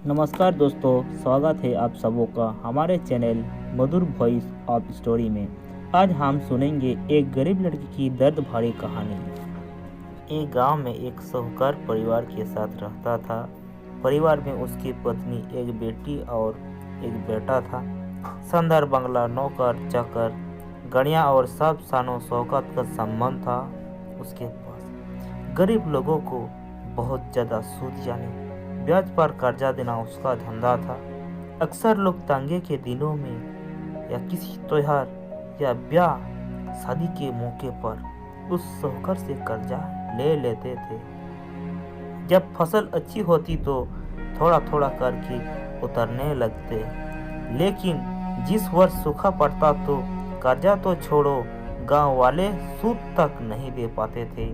नमस्कार दोस्तों, स्वागत है आप सबों का हमारे channel Madhur voice of story में। आज हम सुनेंगे एक गरीब लड़की की दर्द भरी कहानी। एक गांव में एक साहूकार परिवार के साथ रहता था। परिवार में उसकी पत्नी, एक बेटी और एक बेटा था। शानदार बंगला, नौकर चाकर, गाड़ियाँ और सब शानो शौकत का संबंध था उसके पास। गरीब लोगों को बहुत ज़्यादा सूद यानी ब्याज पर कर्जा देना उसका धंधा था। अक्सर लोग तंगे के दिनों में या किसी त्योहार या ब्याह शादी के मौके पर उस साहूकार से कर्जा ले लेते थे। जब फसल अच्छी होती तो थोड़ा थोड़ा करके उतरने लगते, लेकिन जिस वर्ष सूखा पड़ता तो कर्जा तो छोड़ो, गांव वाले सूद तक नहीं दे पाते थे।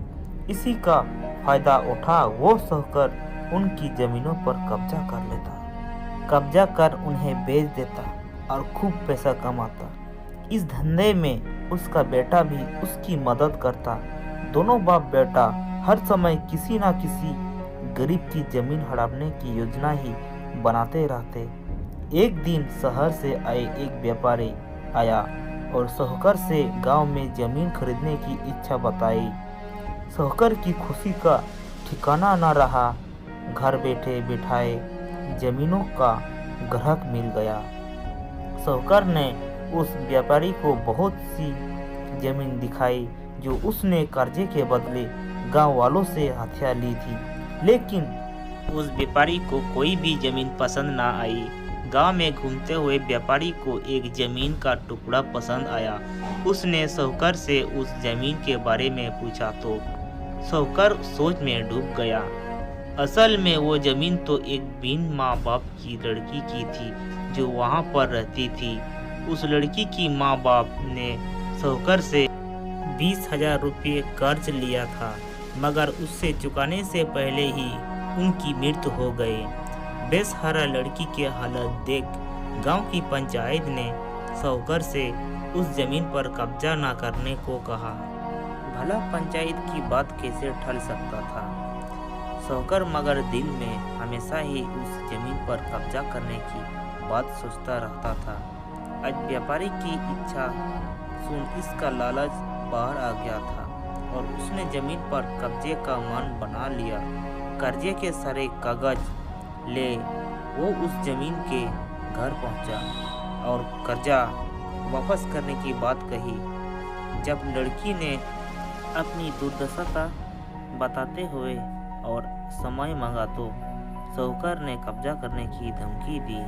इसी का फायदा उठा वो साहूकार उनकी जमीनों पर कब्जा कर लेता, कब्जा कर उन्हें बेच देता और खूब पैसा कमाता। इस धंधे में उसका बेटा भी उसकी मदद करता। दोनों बाप बेटा हर समय किसी न किसी गरीब की जमीन हड़पने की योजना ही बनाते रहते। एक दिन शहर से आए एक व्यापारी आया और साहूकार से गांव में जमीन खरीदने की इच्छा बताई। साहूकार की खुशी का ठिकाना न रहा। घर बैठे बिठाए जमीनों का ग्राहक मिल गया। साहूकार ने उस व्यापारी को बहुत सी जमीन दिखाई जो उसने कर्जे के बदले गांव वालों से हथिया ली थी, लेकिन उस व्यापारी को कोई भी जमीन पसंद ना आई। गांव में घूमते हुए व्यापारी को एक जमीन का टुकड़ा पसंद आया। उसने साहूकार से उस जमीन के बारे में पूछा तो साहूकार सोच में डूब गया। असल में वो जमीन तो एक बिन माँ बाप की लड़की की थी जो वहाँ पर रहती थी। उस लड़की की माँ बाप ने साहूकार से 20,000 रुपये कर्ज लिया था, मगर उससे चुकाने से पहले ही उनकी मृत्यु हो गई। बेसहारा लड़की के हालत देख गांव की पंचायत ने साहूकार से उस जमीन पर कब्जा न करने को कहा। भला पंचायत की बात कैसे टल सकता था साहूकार, मगर दिल में हमेशा ही उस जमीन पर कब्जा करने की बात सोचता रहता था। आज व्यापारी की इच्छा सुन इसका लालच बाहर आ गया था और उसने जमीन पर कब्जे का मन बना लिया। कर्जे के सारे कागज ले वो उस जमीन के घर पहुंचा और कर्जा वापस करने की बात कही। जब लड़की ने अपनी दुर्दशा का बताते हुए और समय मांगा तो साहूकार ने कब्जा करने की धमकी दी।